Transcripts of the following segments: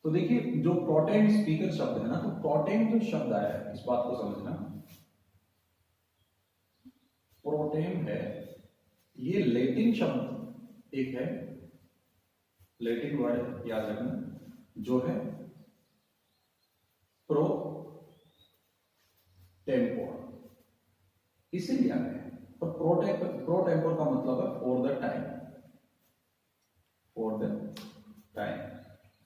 तो देखिए जो प्रोटेम स्पीकर शब्द है ना, तो प्रोटेम जो शब्द आया है इस बात को समझना, प्रोटेम है ये लैटिन शब्द एक है, लैटिन वर्ड याद रखना जो है प्रो टेम्पोर, इससे लिया गया है। और प्रो टेम्पोर का मतलब है for the time, for the time,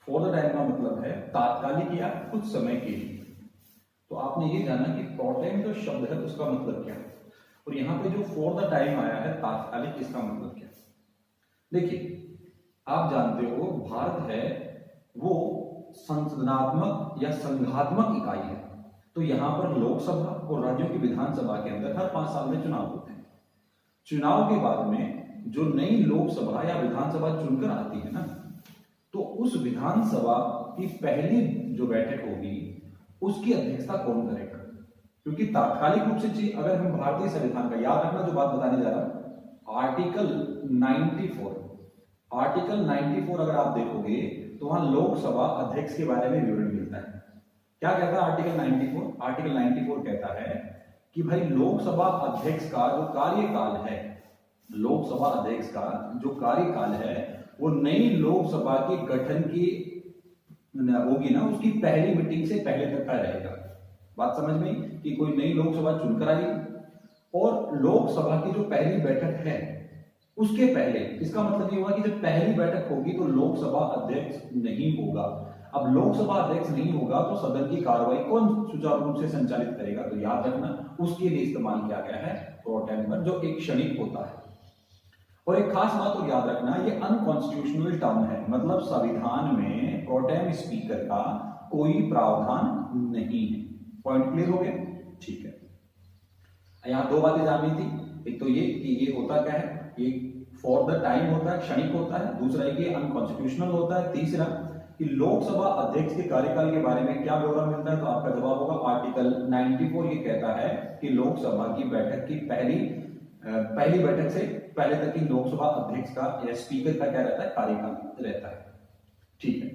for the time का मतलब है तात्कालिक या कुछ समय के लिए। तो आपने ये जाना कि प्रोटेम जो शब्द है उसका मतलब क्या है, और यहां पे जो फॉर द टाइम आया है तात्कालिक, इसका मतलब क्या है। देखिए आप जानते हो भारत है वो संसदनात्मक या संघात्मक इकाई है, तो यहां पर लोकसभा और राज्यों की विधानसभा के अंदर हर 5 साल में चुनाव होते हैं। चुनाव के बाद में जो नई लोकसभा या विधानसभा चुनकर आती है ना, तो उस विधानसभा की पहली जो बैठक होगी उसकी अध्यक्षता कौन करेगा, क्योंकि तात्कालिक रूप से अगर हम भारतीय संविधान का याद रखना जो बात बताने जा रहा हूं, आर्टिकल 94, आर्टिकल 94 अगर आप देखोगे तो वहां लोकसभा अध्यक्ष के बारे में विवरण मिलता है। क्या कहता है आर्टिकल 94? आर्टिकल 94 कहता है कि भाई लोकसभा अध्यक्ष का जो कार्यकाल है, लोकसभा अध्यक्ष का जो कार्यकाल है वो नई लोकसभा के गठन की होगी ना, उसकी पहली मीटिंग से पहले तक का रहेगा। बात समझ में कि कोई नई लोकसभा चुनकर आई और लोकसभा की जो पहली बैठक है उसके पहले, इसका मतलब ये हुआ कि जब पहली बैठक होगी तो लोकसभा अध्यक्ष नहीं होगा। अब लोकसभा अध्यक्ष नहीं होगा तो सदन की कार्रवाई कौन सुचारू रूप से संचालित करेगा, तो याद रखना उसके लिए इस्तेमाल किया गया है प्रोटेम्पर, जो एक क्षणिक होता है। और एक खास बात और याद रखना, ये अनकॉन्स्टिट्यूशनल टर्म है, मतलब संविधान में प्रोटेम स्पीकर का कोई प्रावधान नहीं है। पॉइंट क्लियर हो गया? ठीक है। यहां 2 बातें जाननी थी, एक तो ये कि ये होता क्या है, ये फॉर द टाइम होता है, क्षणिक होता है, दूसरा ये अनकॉन्स्टिट्यूशनल होता है, तीसरा कि लोकसभा अध्यक्ष के कार्यकाल के बारे में क्या विवरण मिलता है, तो आपका जवाब होगा आर्टिकल 94। ये कहता है कि लोकसभा की बैठक की पहली बैठक से पहले तक की लोकसभा अध्यक्ष का या स्पीकर का क्या रहता है, कार्यकाल रहता है। ठीक है।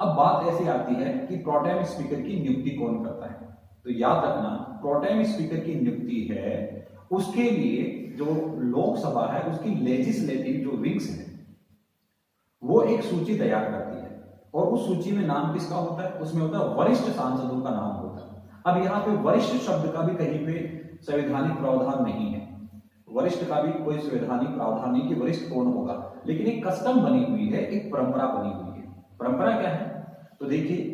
अब बात ऐसी आती है कि प्रोटेम स्पीकर की नियुक्ति कौन करता है, तो याद रखना प्रोटेम स्पीकर की नियुक्ति है उसके लिए जो लोकसभा है उसकी लेजिस्लेटिव जो विंग्स है वो एक सूची तैयार करती है, और उस सूची में नाम किसका होता है, उसमें होता है वरिष्ठ सांसदों का नाम होता है। अब यहाँ पे वरिष्ठ शब्द का भी कहीं पे संवैधानिक प्रावधान नहीं है, वरिष्ठ का भी कोई संवैधानिक प्रावधान नहीं कि वरिष्ठ कौन होगा, लेकिन एक कस्टम बनी हुई है, एक परंपरा बनी हुई है। परंपरा क्या है, तो देखिए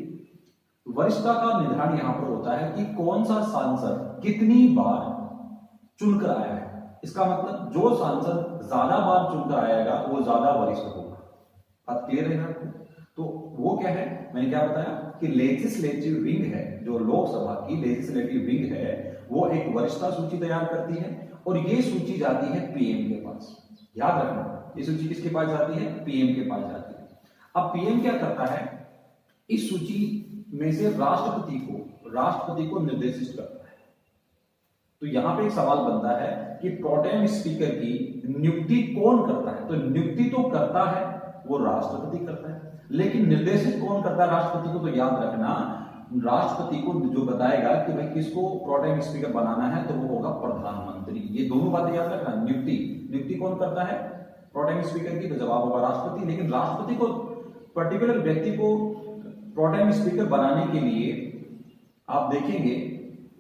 वरिष्ठता का निर्धारण यहां पर होता है कि कौन सा सांसद कितनी बार चुनकर आया है। इसका मतलब जो सांसद ज्यादा बार चुनकर आएगा वो ज्यादा वरिष्ठ होगा। बात क्लियर है आपको? तो वो क्या है, मैंने क्या बताया कि लेजिस्लेटिव विंग है, जो लोकसभा की लेजिस्लेटिव विंग है वो एक वरिष्ठता सूची तैयार करती है, और ये सूची जाती है पीएम के पास। याद रखना ये सूची किसके पास जाती है, पीएम के पास जाती है। अब पीएम क्या करता है, इस सूची में से राष्ट्रपति को निर्देशित करता है। तो यहां पे एक सवाल बनता है कि प्रोटेम स्पीकर की नियुक्ति कौन करता है, तो नियुक्ति तो करता है वो राष्ट्रपति करता है, लेकिन निर्देशित कौन करता है राष्ट्रपति को, तो याद रखना राष्ट्रपति को जो बताएगा कि भाई किसको प्रोटेम स्पीकर बनाना है तो वो होगा प्रधानमंत्री। ये दोनों बातें याद रखना, नियुक्ति कौन करता है प्रोटेम स्पीकर की, तो जवाब होगा राष्ट्रपति। लेकिन राष्ट्रपति को पर्टिकुलर व्यक्ति को प्रोटेम स्पीकर बनाने के लिए आप देखेंगे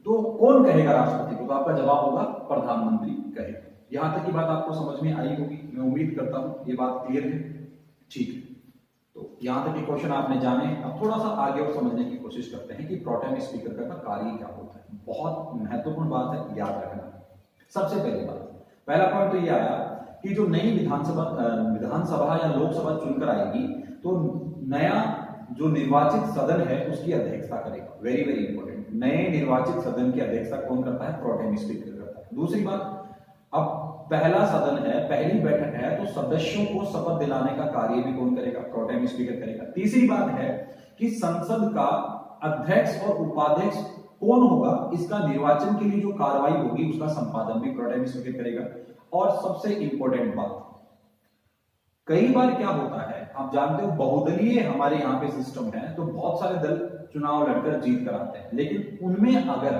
तो कौन कहेगा राष्ट्रपति को, तो आपका जवाब होगा प्रधानमंत्री कहेगा। यहां तक की बात आपको समझ में आई होगी, मैं उम्मीद करता हूं ये बात क्लियर है। ठीक है, तो यहां तक के क्वेश्चन आपने जाने। अब थोड़ा सा आगे और समझने की कोशिश करते हैं कि प्रोटेम स्पीकर का कार्य क्या होता है। बहुत महत्वपूर्ण बात है, याद रखना। सबसे पहला पॉइंट तो ये आया कि जो नई विधानसभा या लोकसभा चुनकर आएगी तो नया जो निर्वाचित सदन है उसकी अध्यक्षता करेगा। वेरी वेरी इंपॉर्टेंट, नए निर्वाचित सदन की अध्यक्षता कौन करता है, प्रोटेम स्पीकर करता है। दूसरी बात, अब पहला सदन है, पहली बैठक है, तो सदस्यों को शपथ दिलाने का कार्य भी कौन करेगा, प्रोटेम स्पीकर करेगा। तीसरी बात है कि संसद का अध्यक्ष और उपाध्यक्ष कौन होगा, इसका निर्वाचन के लिए जो कार्रवाई होगी उसका संपादन भी प्रोटेम स्पीकर करेगा। और सबसे इंपॉर्टेंट बात, कई बार क्या होता है, आप जानते हो बहुदलीय हमारे यहाँ पे सिस्टम है, तो बहुत सारे दल चुनाव लड़कर जीत कर आते हैं, लेकिन उनमें अगर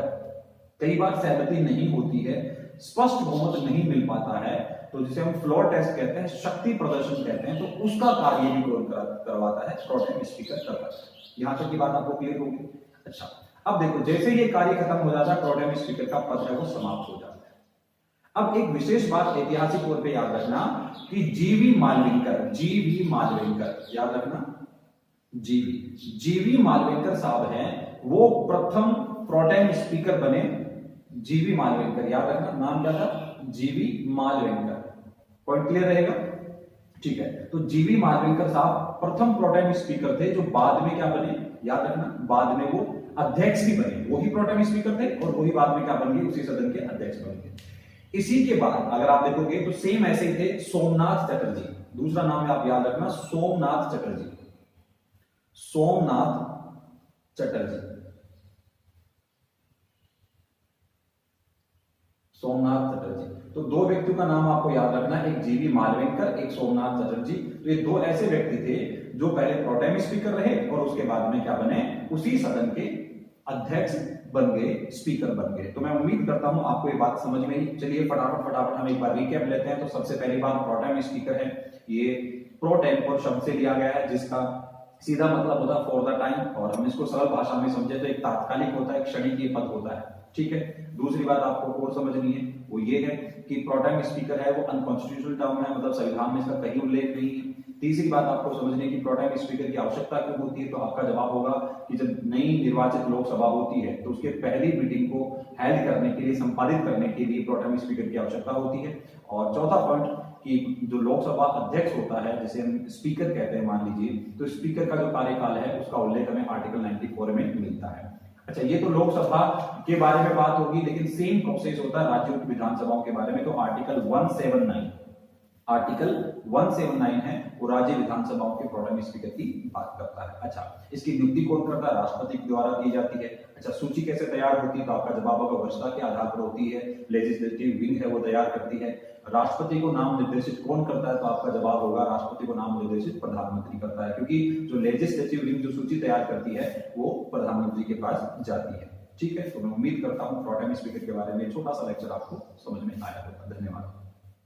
कई बार सहमति नहीं होती है, स्पष्ट बहुमत नहीं मिल पाता है, तो जिसे हम फ्लोर टेस्ट कहते हैं, शक्ति प्रदर्शन कहते हैं, तो उसका कार्य भी कौन करवाता है? प्रोटेम स्पीकर करवाता है। यहां तक की बात आपको क्लियर होगी। अच्छा, अब देखो, जैसे ये कार्य खत्म हो जाता है, प्रोटेम स्पीकर का पद है वो समाप्त हो जाता है। अब एक विशेष बात ऐतिहासिक तौर पे याद रखना कि जीवी मालविंकर याद रखना, जीवी मालविंकर साहब हैं, वो प्रथम प्रोटेम स्पीकर बने। जीवी मालविंकर याद रखना, नाम क्या था? जीवी मालविंकर। पॉइंट क्लियर रहेगा? ठीक है, तो जीवी मालविंकर साहब प्रथम प्रोटेम स्पीकर थे, जो बाद में क्या बने? याद रखना, बाद में वो अध्यक्ष भी बने। वही प्रोटेम स्पीकर थे और वही बाद में क्या बन गए? उसी सदन के अध्यक्ष बन गए। इसी के बाद अगर आप देखोगे तो सेम ऐसे ही थे सोमनाथ चटर्जी। दूसरा नाम है, आप याद रखना, सोमनाथ चटर्जी। सोमनाथ चटर्जी, सोमनाथ चटर्जी। तो दो व्यक्तियों का नाम आपको याद रखना, एक जीवी मालविंकर, एक सोमनाथ चटर्जी। तो ये दो ऐसे व्यक्ति थे जो पहले प्रोटेम स्पीकर रहे और उसके बाद में क्या बने? उसी सदन के अध्यक्ष बन गए, स्पीकर बन गए। तो मैं उम्मीद करता हूं आपको ये बात समझ में आई। चलिए फटाफट हम एक बार रिकैप लेते हैं। तो सबसे पहली बात, प्रोटेम स्पीकर है, ये प्रो टेम्पोर शब्द से लिया गया है, जिसका सीधा मतलब होता है फॉर द टाइम, और हम इसको सरल भाषा में समझे तो एक तात्कालिक होता है, क्षणिक पद होता है। ठीक है, दूसरी बात आपको और समझनी है वो ये है कि प्रोटेम स्पीकर है वो अनकॉन्स्टिट्यूशनल टर्म है, मतलब संविधान में इसका कहीं उल्लेख नहीं है। तीसरी बात आपको समझने की प्रोटेम स्पीकर की आवश्यकता क्यों होती है, तो आपका जवाब होगा कि जब नई निर्वाचित लोकसभा होती है तो उसके पहली मीटिंग को हेल्ड करने के लिए, संपादित करने के लिए प्रोटेम स्पीकर की आवश्यकता होती है। और चौथा पॉइंट कि जो लोकसभा अध्यक्ष होता है, जिसे हम स्पीकर कहते हैं मान लीजिए, तो स्पीकर का जो कार्यकाल है उसका उल्लेख हमें आर्टिकल 94 में मिलता है। अच्छा, ये तो लोकसभा के बारे में बात होगी, लेकिन सेम प्रोसेस होता है राज्यों की विधानसभाओं के बारे में। तो आर्टिकल 179 है वो राज्य विधानसभाओं के प्रोटेम स्पीकर की बात करता है। अच्छा, इसकी नियुक्ति कौन करता है? राष्ट्रपति द्वारा की जाती है। अच्छा, सूची कैसे तैयार होती है, तो आपका जवाब होगा वर्षता के आधार पर होती है। लेजिस्लेटिव विंग है वो तैयार करती है। राष्ट्रपति को नाम निर्देशित कौन करता है, तो आपका जवाब होगा राष्ट्रपति को नाम निर्देशित प्रधानमंत्री करता है, क्योंकि जो लेजिस्लेटिव विंग जो सूची तैयार करती है वो प्रधानमंत्री के पास जाती है। ठीक है, तो मैं उम्मीद करता हूं प्रोटेम स्पीकर के बारे में छोटा सा लेक्चर आपको समझ में आया होगा। धन्यवाद।